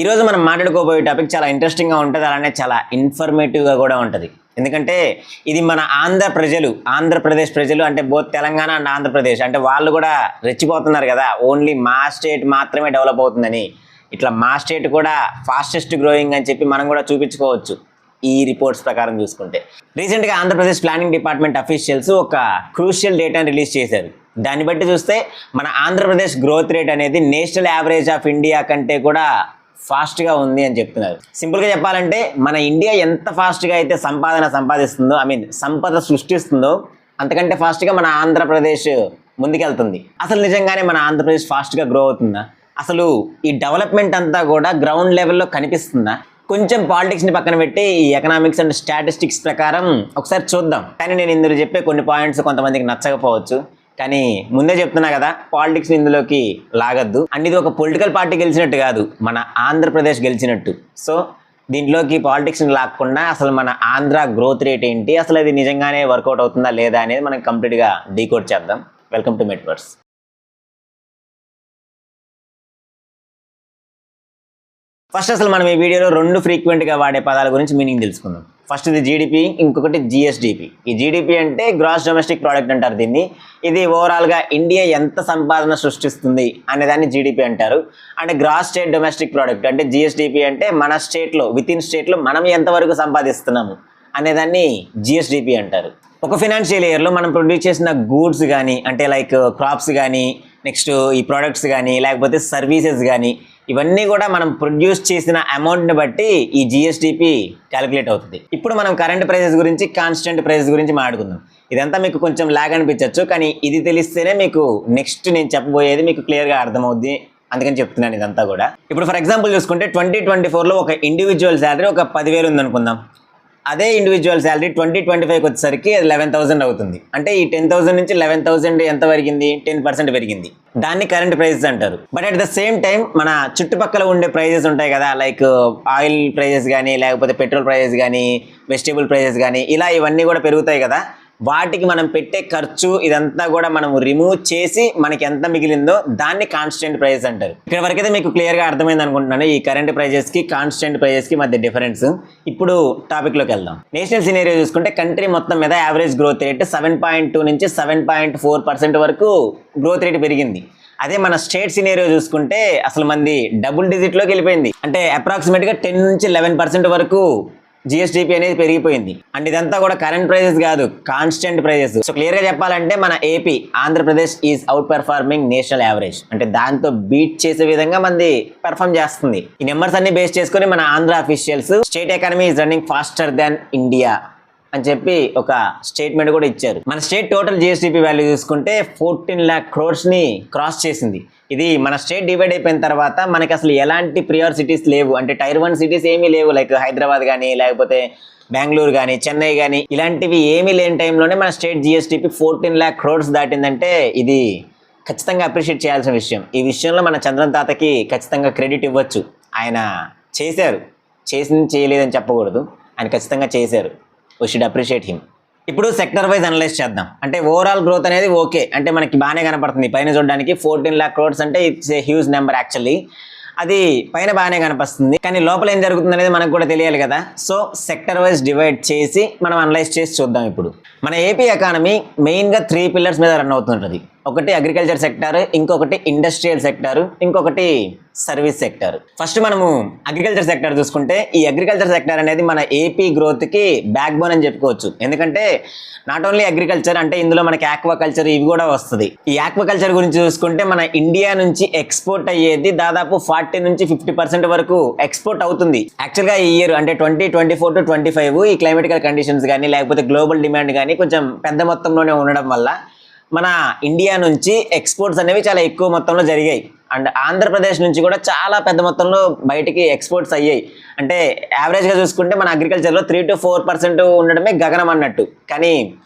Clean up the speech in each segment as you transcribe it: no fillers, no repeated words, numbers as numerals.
ఈరోజు మనం మాట్లాడుకోబోయే టాపిక్ చాలా ఇంట్రెస్టింగ్గా ఉంటుంది, అలానే చాలా ఇన్ఫర్మేటివ్గా కూడా ఉంటుంది. ఎందుకంటే ఇది మన ఆంధ్రప్రదేశ్ ప్రజలు అంటే బోత్ తెలంగాణ అండ్ ఆంధ్రప్రదేశ్ అంటే వాళ్ళు కూడా రెచ్చిపోతున్నారు కదా, ఓన్లీ మా స్టేట్ మాత్రమే డెవలప్ అవుతుందని. ఇట్లా మా స్టేట్ కూడా ఫాస్టెస్ట్ గ్రోయింగ్ అని చెప్పి మనం కూడా చూపించుకోవచ్చు ఈ రిపోర్ట్స్ ప్రకారం చూసుకుంటే. రీసెంట్గా ఆంధ్రప్రదేశ్ ప్లానింగ్ డిపార్ట్మెంట్ అఫీషియల్స్ ఒక క్రూషియల్ డేటాను రిలీజ్ చేశారు. దాన్ని బట్టి చూస్తే మన ఆంధ్రప్రదేశ్ గ్రోత్ రేట్ అనేది నేషనల్ యావరేజ్ ఆఫ్ ఇండియా కంటే కూడా ఫాస్ట్గా ఉంది అని చెప్తున్నారు. సింపుల్గా చెప్పాలంటే మన ఇండియా ఎంత ఫాస్ట్గా అయితే సంపాదిస్తుందో, సంపద సృష్టిస్తుందో అంతకంటే ఫాస్ట్గా మన ఆంధ్రప్రదేశ్ ముందుకెళ్తుంది. అసలు నిజంగానే మన ఆంధ్రప్రదేశ్ ఫాస్ట్గా గ్రో అవుతుందా? అసలు ఈ డెవలప్మెంట్ అంతా కూడా గ్రౌండ్ లెవెల్లో కనిపిస్తుందా? కొంచెం పాలిటిక్స్ని పక్కన పెట్టి ఈ ఎకనామిక్స్ అండ్ స్టాటిస్టిక్స్ ప్రకారం ఒకసారి చూద్దాం. కానీ నేను ఇందులో చెప్పే కొన్ని పాయింట్స్ కొంతమందికి నచ్చకపోవచ్చు, కానీ ముందే చెప్తున్నా కదా, పాలిటిక్స్ ఇందులోకి లాగద్దు. అండ్ ఇది ఒక పొలిటికల్ పార్టీ గెలిచినట్టు కాదు, మన ఆంధ్రప్రదేశ్ గెలిచినట్టు. సో దీంట్లోకి పాలిటిక్స్ని లాక్కుండా అసలు మన ఆంధ్ర గ్రోత్ రేట్ ఏంటి, అసలు అది నిజంగానే వర్కౌట్ అవుతుందా లేదా అనేది మనం కంప్లీట్గా డీకోడ్ చేద్దాం. Welcome to మెట్వర్స్. ఫస్ట్ అసలు మనం ఈ వీడియోలో రెండు ఫ్రీక్వెంట్గా వాడే పదాల గురించి మీనింగ్ తెలుసుకుందాం. ఫస్ట్ ఇది జీడిపి, ఇంకొకటి జిఎస్డిపి. ఈ జీడిపి అంటే గ్రాస్ డొమెస్టిక్ ప్రోడక్ట్ అంటారు దీన్ని. ఇది ఓవరాల్గా ఇండియా ఎంత సంపాదన సృష్టిస్తుంది అనేదాన్ని జీడిపి అంటారు. అంటే గ్రాస్ స్టేట్ డొమెస్టిక్ ప్రోడక్ట్ అంటే జిఎస్డిపి అంటే మన స్టేట్లో వితిన్ స్టేట్లో మనం ఎంతవరకు సంపాదిస్తున్నాము అనేదాన్ని జిఎస్డిపి అంటారు. ఒక ఫినాన్షియల్ ఇయర్లో మనం ప్రొడ్యూస్ చేసిన గూడ్స్ కానీ అంటే లైక్ క్రాప్స్ కానీ, నెక్స్ట్ ఈ ప్రోడక్ట్స్ కానీ, లేకపోతే సర్వీసెస్ కానీ, ఇవన్నీ కూడా మనం ప్రొడ్యూస్ చేసిన అమౌంట్ని బట్టి ఈ జిఎస్డిపి క్యాలిక్యులేట్ అవుతుంది. ఇప్పుడు మనం కరెంట్ ప్రైజెస్ గురించి, కాన్స్టెంట్ ప్రైజెస్ గురించి మాట్లాడుకుందాం. ఇదంతా మీకు కొంచెం లాగ్ అనిపించవచ్చు, కానీ ఇది తెలిస్తేనే మీకు నెక్స్ట్ నేను చెప్పబోయేది మీకు క్లియర్గా అర్థమవుద్ది. అందుకని చెప్తున్నాను ఇదంతా కూడా. ఇప్పుడు ఫర్ ఎగ్జాంపుల్ చూసుకుంటే 2024లో ఒక ఇండివిజువల్ శాలరీ ఒక 10,000 ఉందనుకుందాం. అదే ఇండివిజువల్ శాలరీ 2025కి వచ్చేసరికి 11,000 అవుతుంది. అంటే ఈ 10,000 నుంచి 11,000 ఎంత పెరిగింది? 10% పెరిగింది. దాన్ని కరెంట్ ప్రైజెస్ అంటారు. But at the same time మన చుట్టుపక్కల ఉండే ప్రైజెస్ ఉంటాయి కదా, లైక్ ఆయిల్ ప్రైజెస్ కానీ, లేకపోతే పెట్రోల్ ప్రైజెస్ కానీ, వెజిటేబుల్ ప్రైజెస్ కానీ, ఇలా ఇవన్నీ కూడా పెరుగుతాయి కదా. వాటికి మనం పెట్టే ఖర్చు ఇదంతా కూడా మనం రిమూవ్ చేసి మనకి ఎంత మిగిలిందో దాన్ని కాన్స్టెంట్ ప్రైజెస్ అంటారు. ఇక్కడ వరకైతే మీకు క్లియర్గా అర్థమైంది అనుకుంటున్నాను ఈ కరెంట్ ప్రైజెస్కి కాన్స్టెంట్ ప్రైజెస్కి మధ్య డిఫరెన్స్. ఇప్పుడు టాపిక్లోకి వెళ్దాం. నేషనల్ సినేరియో చూసుకుంటే కంట్రీ మొత్తం మీద యావరేజ్ గ్రోత్ రేట్ 7.2 నుంచి 7.4% వరకు గ్రోత్ రేట్ పెరిగింది. అదే మన స్టేట్ సినేరియో చూసుకుంటే అసలు మంది డబుల్ డిజిట్లోకి వెళ్ళిపోయింది. అంటే అప్రాక్సిమేట్గా 10 నుంచి 11% వరకు జిఎస్డిపి అనేది పెరిగిపోయింది. అండ్ ఇదంతా కూడా కరెంట్ ప్రైజెస్ కాదు, కాన్స్టెంట్ ప్రైజెస్. సో క్లియర్గా చెప్పాలంటే మన AP Andhra Pradesh is out performing national average. అంటే దాంతో బీట్ చేసే విధంగా మంది పెర్ఫార్మ్ చేస్తుంది. ఈ నెంబర్స్ అన్ని బేస్ చేసుకుని మన Andhra officials state economy is running faster than India అని చెప్పి ఒక స్టేట్మెంట్ కూడా ఇచ్చారు. మన స్టేట్ టోటల్ జిఎస్డిపి వాల్యూ చూసుకుంటే 14 lakh crores ని క్రాస్ చేసింది. ఇది మన స్టేట్ డివైడ్ అయిపోయిన తర్వాత మనకి అసలు ఎలాంటి ప్రియార్ సిటీస్ లేవు, అంటే టైర్ 1 సిటీస్ ఏమీ లేవు, లైక్ హైదరాబాద్ కానీ, లేకపోతే బెంగళూరు కానీ, చెన్నై కానీ, ఇలాంటివి ఏమీ లేని టైంలోనే మన స్టేట్ జిఎస్డిపి 14 lakh crores దాటిందంటే ఇది ఖచ్చితంగా అప్రిషియేట్ చేయాల్సిన విషయం. ఈ విషయంలో మన చంద్రన్ తాతకి ఖచ్చితంగా క్రెడిట్ ఇవ్వచ్చు. ఆయన చేసింది చేయలేదని చెప్పకూడదు, ఆయన ఖచ్చితంగా చేశారు. We should appreciate him. ఇప్పుడు సెక్టర్ వైజ్ అనలైజ్ చేద్దాం. అంటే ఓవరాల్ గ్రోత్ అనేది ఓకే, అంటే మనకి బాగానే కనపడుతుంది. పైన చూడడానికి 14 lakh crores అంటే it's a huge number actually. అది పైన బాగానే కనిపిస్తుంది, కానీ లోపల ఏం జరుగుతుంది అనేది మనకు కూడా తెలియాలి కదా. సో సెక్టర్ వైజ్ డివైడ్ చేసి మనం అనలైజ్ చేసి చూద్దాం. ఇప్పుడు మన ఏపీ ఎకానమీ మెయిన్గా 3 pillars మీద రన్ అవుతుంటుంది. ఒకటి అగ్రికల్చర్ సెక్టర్, ఇంకొకటి ఇండస్ట్రియల్ సెక్టర్, ఇంకొకటి సర్వీస్ సెక్టర్. ఫస్ట్ మనము అగ్రికల్చర్ సెక్టర్ చూసుకుంటే ఈ అగ్రికల్చర్ సెక్టర్ అనేది మన ఏపీ గ్రోత్కి బ్యాక్ బోన్ అని చెప్పుకోవచ్చు. ఎందుకంటే నాట్ ఓన్లీ అగ్రికల్చర్, అంటే ఇందులో మనకి ఆక్వాకల్చర్ ఇవి కూడా వస్తుంది. ఈ ఆక్వాకల్చర్ గురించి చూసుకుంటే మన ఇండియా నుంచి ఎక్స్పోర్ట్ అయ్యేది దాదాపు 40 నుంచి 50% వరకు ఎక్స్పోర్ట్ అవుతుంది. యాక్చువల్గా ఈ ఇయర్ అంటే 2024 to 2025 ఈ క్లైమేటికల్ కండిషన్స్ కానీ, లేకపోతే గ్లోబల్ డిమాండ్ కానీ కొంచెం పెద్ద మొత్తంలోనే ఉండడం వల్ల మన ఇండియా నుంచి ఎక్స్పోర్ట్స్ అనేవి చాలా ఎక్కువ మొత్తంలో జరిగాయి. అండ్ ఆంధ్రప్రదేశ్ నుంచి కూడా చాలా పెద్ద మొత్తంలో బయటికి ఎక్స్పోర్ట్స్ అయ్యాయి. అంటే యావరేజ్గా చూసుకుంటే మన అగ్రికల్చర్లో 3 to 4% ఉండడమే గగనం అన్నట్టు, కానీ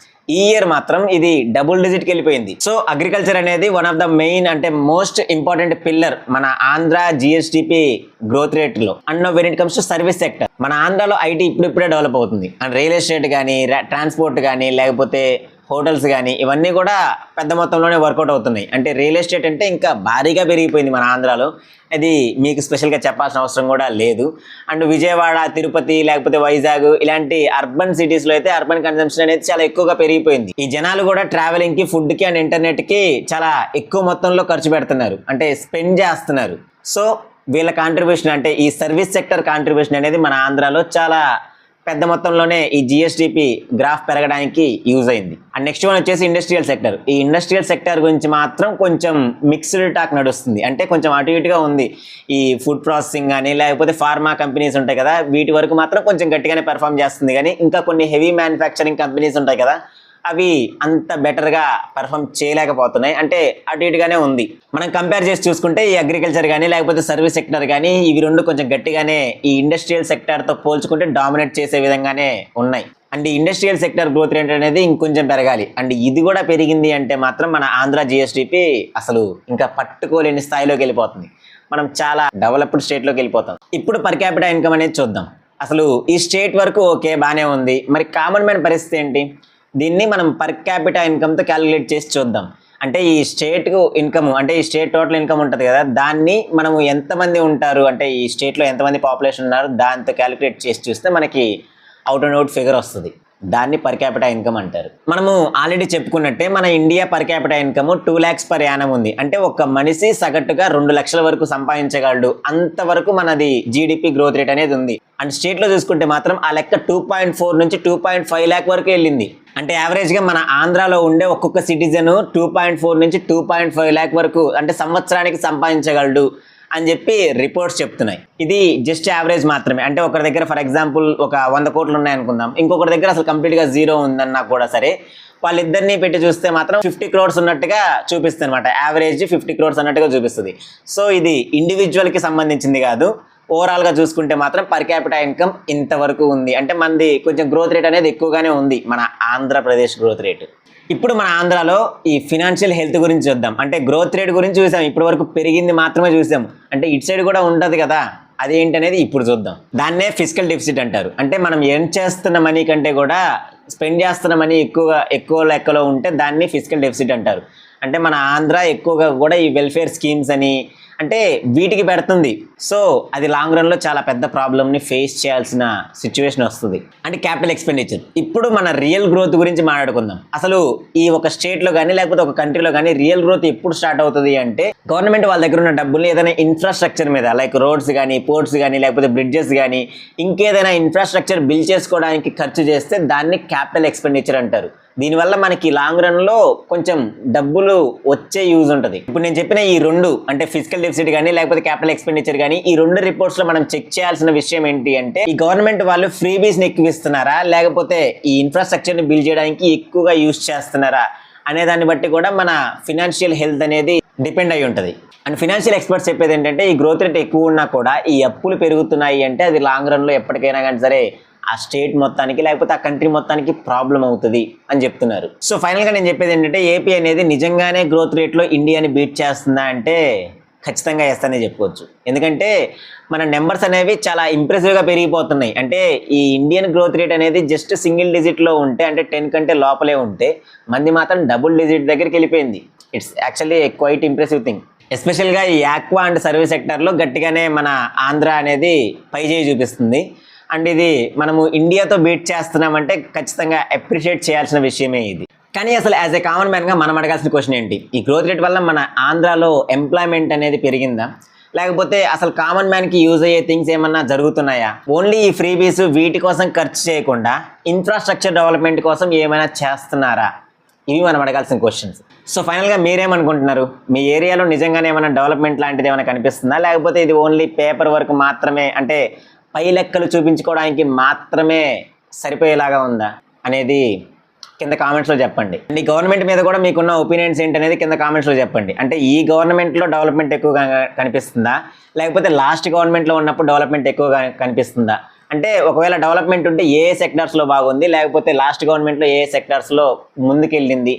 ఈ ఇయర్ మాత్రం ఇది డబుల్ డిజిట్కి వెళ్ళిపోయింది. సో అగ్రికల్చర్ అనేది వన్ ఆఫ్ ద మెయిన్ అంటే మోస్ట్ ఇంపార్టెంట్ పిల్లర్ మన ఆంధ్ర జిఎస్డిపి గ్రోత్ రేట్లో. And when it comes to service sector, మన ఆంధ్రాలో ఐటీ ఇప్పుడిప్పుడే డెవలప్ అవుతుంది. అండ్ రియల్ ఎస్టేట్ కానీ, ట్రాన్స్పోర్ట్ కానీ, లేకపోతే హోటల్స్ కానీ ఇవన్నీ కూడా పెద్ద మొత్తంలోనే వర్కౌట్ అవుతున్నాయి. అంటే రియల్ ఎస్టేట్ అంటే ఇంకా భారీగా పెరిగిపోయింది మన ఆంధ్రాలో. అది మీకు స్పెషల్గా చెప్పాల్సిన అవసరం కూడా లేదు. అండ్ విజయవాడ, తిరుపతి, లేకపోతే వైజాగ్ ఇలాంటి అర్బన్ సిటీస్లో అయితే అర్బన్ కన్జంప్షన్ అనేది చాలా ఎక్కువగా పెరిగిపోయింది. ఈ జనాలు కూడా ట్రావెలింగ్కి, ఫుడ్కి అండ్ ఇంటర్నెట్కి చాలా ఎక్కువ మొత్తంలో ఖర్చు పెడుతున్నారు, అంటే స్పెండ్ చేస్తున్నారు. సో వీళ్ళ కాంట్రిబ్యూషన్ అంటే ఈ సర్వీస్ సెక్టర్ కాంట్రిబ్యూషన్ అనేది మన ఆంధ్రాలో చాలా పెద్ద మొత్తంలోనే ఈ జిఎస్డిపి గ్రాఫ్ పెరగడానికి యూజ్ అయింది. అండ్ నెక్స్ట్ వన్ వచ్చేసి ఇండస్ట్రియల్ సెక్టర్. ఈ ఇండస్ట్రియల్ సెక్టర్ గురించి మాత్రం కొంచెం మిక్స్డ్ టాక్ నడుస్తుంది, అంటే కొంచెం అటు ఇటుగా ఉంది. ఈ ఫుడ్ ప్రాసెసింగ్ కానీ లేకపోతే ఫార్మా కంపెనీస్ ఉంటాయి కదా, వీటి వరకు మాత్రం కొంచెం గట్టిగానే పెర్ఫామ్ చేస్తుంది. కానీ ఇంకా కొన్ని హెవీ మ్యానుఫ్యాక్చరింగ్ కంపెనీస్ ఉంటాయి కదా, అవి అంత బెటర్గా పర్ఫామ్ చేయలేకపోతున్నాయి, అంటే అటు ఇటుగానే ఉంది. మనం కంపేర్ చేసి చూసుకుంటే ఈ అగ్రికల్చర్ కానీ లేకపోతే సర్వీస్ సెక్టర్ కానీ ఇవి రెండు కొంచెం గట్టిగానే ఈ ఇండస్ట్రియల్ సెక్టర్తో పోల్చుకుంటే డామినేట్ చేసే విధంగానే ఉన్నాయి. And industrial sector growth rate అనేది ఇంకొంచెం పెరగాలి. అండ్ ఇది కూడా పెరిగింది అంటే మాత్రం మన ఆంధ్ర జిఎస్డిపి అసలు ఇంకా పట్టుకోలేని స్థాయిలోకి వెళ్ళిపోతుంది. మనం చాలా డెవలప్డ్ స్టేట్లోకి వెళ్ళిపోతాం. ఇప్పుడు పర్ క్యాపిటల్ ఇన్కమ్ అనేది చూద్దాం. అసలు ఈ స్టేట్ వరకు ఓకే బాగానే ఉంది, మరి కామన్ మ్యాన్ పరిస్థితి ఏంటి? దీన్ని మనం పర్ క్యాపిటల్ ఇన్కమ్తో క్యాలిక్యులేట్ చేసి చూద్దాం. అంటే ఈ స్టేట్కు ఇన్కమ్, అంటే ఈ స్టేట్ టోటల్ ఇన్కమ్ ఉంటుంది కదా, దాన్ని మనము ఎంతమంది ఉంటారు, అంటే ఈ స్టేట్లో ఎంతమంది పాపులేషన్ ఉన్నారు దాంతో క్యాలిక్యులేట్ చేసి చూస్తే మనకి అవుట్ అండ్ అవుట్ ఫిగర్ వస్తుంది. దాన్ని పర్ క్యాపిటల్ ఇన్కమ్ అంటారు. మనము ఆల్రెడీ చెప్పుకున్నట్టే మన India per capital income 2 lakhs per annum ఉంది. అంటే ఒక మనిషి సగటుగా 2 లక్షల వరకు సంపాదించగలడు, అంతవరకు మనది జీడిపి గ్రోత్ రేట్ అనేది ఉంది. అండ్ స్టేట్లో చూసుకుంటే మాత్రం ఆ లెక్క 2.4 నుంచి 2.5 lakh వరకు వెళ్ళింది. అంటే యావరేజ్గా మన ఆంధ్రాలో ఉండే ఒక్కొక్క సిటిజన్ 2.4 నుంచి 2.5 lakh వరకు అంటే సంవత్సరానికి సంపాదించగలడు అని చెప్పి రిపోర్ట్స్ చెప్తున్నాయి. ఇది జస్ట్ యావరేజ్ మాత్రమే. అంటే ఒకరి దగ్గర ఫర్ ఎగ్జాంపుల్ ఒక 100 కోట్లు ఉన్నాయనుకుందాం, ఇంకొకరి దగ్గర అసలు కంప్లీట్గా జీరో ఉందన్నా కూడా సరే, వాళ్ళిద్దరిని పెట్టి చూస్తే మాత్రం 50 crores ఉన్నట్టుగా చూపిస్తుంది అనమాట. యావరేజ్ 50 crores అన్నట్టుగా చూపిస్తుంది. సో ఇది ఇండివిజువల్కి సంబంధించింది కాదు, ఓవరాల్గా చూసుకుంటే మాత్రం పర్ క్యాపిటల్ ఇన్కమ్ ఇంతవరకు ఉంది. అంటే మనది కొంచెం గ్రోత్ రేట్ అనేది ఎక్కువగానే ఉంది, మన ఆంధ్రప్రదేశ్ గ్రోత్ రేట్. ఇప్పుడు మన ఆంధ్రాలో ఈ ఫినాన్షియల్ హెల్త్ గురించి చూద్దాం. అంటే గ్రోత్ రేట్ గురించి చూసాం, ఇప్పటి వరకు పెరిగింది మాత్రమే చూసాం. అంటే ఇటు సైడ్ కూడా ఉంటుంది కదా, అదేంటనేది ఇప్పుడు చూద్దాం. దాన్నే ఫిజికల్ డెఫిసిట్ అంటారు. అంటే మనం ఎర్న్ చేస్తున్న మనీ కంటే కూడా స్పెండ్ చేస్తున్న మనీ ఎక్కువ లెక్కలో ఉంటే దాన్ని ఫిజికల్ డెఫిసిట్ అంటారు. అంటే మన ఆంధ్ర ఎక్కువగా కూడా ఈ వెల్ఫేర్ స్కీమ్స్ అని అంటే వీటికి పెడుతుంది. సో అది లాంగ్ రన్లో చాలా పెద్ద ప్రాబ్లమ్ని ఫేస్ చేయాల్సిన సిచ్యువేషన్ వస్తుంది. అంటే క్యాపిటల్ ఎక్స్పెండిచర్. ఇప్పుడు మన రియల్ గ్రోత్ గురించి మాట్లాడుకుందాం. అసలు ఈ ఒక స్టేట్లో కానీ లేకపోతే ఒక కంట్రీలో కానీ రియల్ గ్రోత్ ఎప్పుడు స్టార్ట్ అవుతుంది అంటే, గవర్నమెంట్ వాళ్ళ దగ్గర ఉన్న డబ్బుల్ని ఏదైనా ఇన్ఫ్రాస్ట్రక్చర్ మీద లైక్ రోడ్స్ కానీ, పోర్ట్స్ కానీ, లేకపోతే బ్రిడ్జెస్ కానీ ఇంకేదైనా ఇన్ఫ్రాస్ట్రక్చర్ బిల్డ్ చేసుకోవడానికి ఖర్చు చేస్తే దాన్ని క్యాపిటల్ ఎక్స్పెండిచర్ అంటారు. దీనివల్ల మనకి లాంగ్ రన్లో కొంచెం డబ్బులు వచ్చే యూజ్ ఉంటుంది. ఇప్పుడు నేను చెప్పిన ఈ రెండు అంటే ఫిజికల్ డెఫిసిట్ కానీ లేకపోతే క్యాపిటల్ ఎక్స్పెండిచర్ కానీ ఈ రెండు రిపోర్ట్స్లో మనం చెక్ చేయాల్సిన విషయం ఏంటి అంటే, ఈ గవర్నమెంట్ వాళ్ళు ఫ్రీబీస్ని ఎక్కువ ఇస్తున్నారా లేకపోతే ఈ ఇన్ఫ్రాస్ట్రక్చర్ని బిల్డ్ చేయడానికి ఎక్కువగా యూజ్ చేస్తున్నారా అనే దాన్ని బట్టి కూడా మన ఫినాన్షియల్ హెల్త్ అనేది డిపెండ్ అయి ఉంటుంది. అండ్ ఫినాన్షియల్ ఎక్స్పర్ట్స్ చెప్పేది ఏంటంటే, ఈ గ్రోత్ రేట్ ఎక్కువ ఉన్నా కూడా ఈ అప్పులు పెరుగుతున్నాయి అంటే అది లాంగ్ రన్లో ఎప్పటికైనా కానీ సరే ఆ స్టేట్ మొత్తానికి లేకపోతే ఆ కంట్రీ మొత్తానికి ప్రాబ్లం అవుతుంది అని చెప్తున్నారు. సో ఫైనల్గా నేను చెప్పేది ఏంటంటే, ఏపీ అనేది నిజంగానే గ్రోత్ రేట్లో ఇండియాని బీట్ చేస్తుందా అంటే ఖచ్చితంగా వేస్తానే చెప్పుకోవచ్చు. ఎందుకంటే మన నెంబర్స్ అనేవి చాలా ఇంప్రెసివ్గా పెరిగిపోతున్నాయి. అంటే ఈ ఇండియన్ గ్రోత్ రేట్ అనేది జస్ట్ సింగిల్ డిజిట్లో ఉంటే, అంటే 10 కంటే లోపలే ఉంటే, మంది మాత్రం డబుల్ డిజిట్ దగ్గరికి వెళ్ళిపోయింది. It's actually quite impressive thing. ఎస్పెషల్గా ఈ ఆక్వా అండ్ సర్వీస్ సెక్టర్లో గట్టిగానే మన ఆంధ్ర అనేది పై చేయి చూపిస్తుంది. అండ్ ఇది మనము ఇండియాతో బీట్ చేస్తున్నామంటే ఖచ్చితంగా అప్రిషియేట్ చేయాల్సిన విషయమే ఇది. కానీ అసలు యాజ్ ఏ కామన్ మ్యాన్గా మనం అడగాల్సిన క్వశ్చన్ ఏంటి, ఈ గ్రోత్ రేట్ వల్ల మన ఆంధ్రాలో ఎంప్లాయ్మెంట్ అనేది పెరిగిందా, లేకపోతే అసలు కామన్ మ్యాన్కి యూజ్ అయ్యే థింగ్స్ ఏమన్నా జరుగుతున్నాయా? ఓన్లీ ఈ ఫ్రీబీస్ వీటి కోసం ఖర్చు చేయకుండా ఇన్ఫ్రాస్ట్రక్చర్ డెవలప్మెంట్ కోసం ఏమైనా చేస్తున్నారా? ఇవి మనం అడగాల్సిన క్వశ్చన్స్. సో ఫైనల్గా మీరేమనుకుంటున్నారు? మీ ఏరియాలో నిజంగానే ఏమైనా డెవలప్మెంట్ లాంటిది ఏమైనా కనిపిస్తుందా, లేకపోతే ఇది ఓన్లీ పేపర్ వర్క్ మాత్రమే, అంటే పై లెక్కలు చూపించుకోవడానికి మాత్రమే సరిపోయేలాగా ఉందా అనేది కింద కామెంట్స్లో చెప్పండి. అండ్ ఈ గవర్నమెంట్ మీద కూడా మీకున్న ఒపీనియన్స్ ఏంటనేది కింద కామెంట్స్లో చెప్పండి. అంటే ఈ గవర్నమెంట్లో డెవలప్మెంట్ ఎక్కువగా కనిపిస్తుందా, లేకపోతే లాస్ట్ గవర్నమెంట్లో ఉన్నప్పుడు డెవలప్మెంట్ ఎక్కువగా కనిపిస్తుందా? అంటే ఒకవేళ డెవలప్మెంట్ ఉంటే ఏ సెక్టార్స్లో బాగుంది, లేకపోతే లాస్ట్ గవర్నమెంట్లో ఏ సెక్టార్స్లో ముందుకెళ్ళింది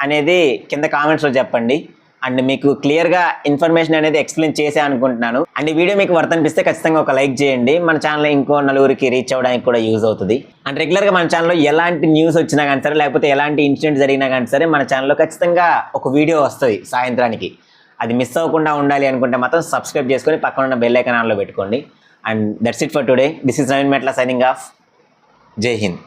అనేది కింద కామెంట్స్లో చెప్పండి. అండ్ మీకు క్లియర్గా ఇన్ఫర్మేషన్ అనేది ఎక్స్ప్లెయిన్ చేసే అనుకుంటున్నాను. అండ్ ఈ వీడియో మీకు వర్త్ అనిపిస్తే ఖచ్చితంగా ఒక లైక్ చేయండి. మన ఛానల్ ఇంకో నలుగురికి రీచ్ అవ్వడానికి కూడా యూజ్ అవుతుంది. అండ్ రెగ్యులర్గా మన ఛానల్లో ఎలాంటి న్యూస్ వచ్చినా కానీ సరే, లేకపోతే ఎలాంటి ఇన్సిడెంట్ జరిగినా కానీ సరే, మన ఛానల్లో ఖచ్చితంగా ఒక వీడియో వస్తుంది సాయంత్రానికి. అది మిస్ అవ్వకుండా ఉండాలి అనుకుంటే మాత్రం సబ్స్క్రైబ్ చేసుకొని పక్కన ఉన్న బెల్ ఐకాన్ ఆన్లో పెట్టుకోండి. And that's it for today. This is Naveen మెట్ల సైనింగ్ ఆఫ్. జై హింద్.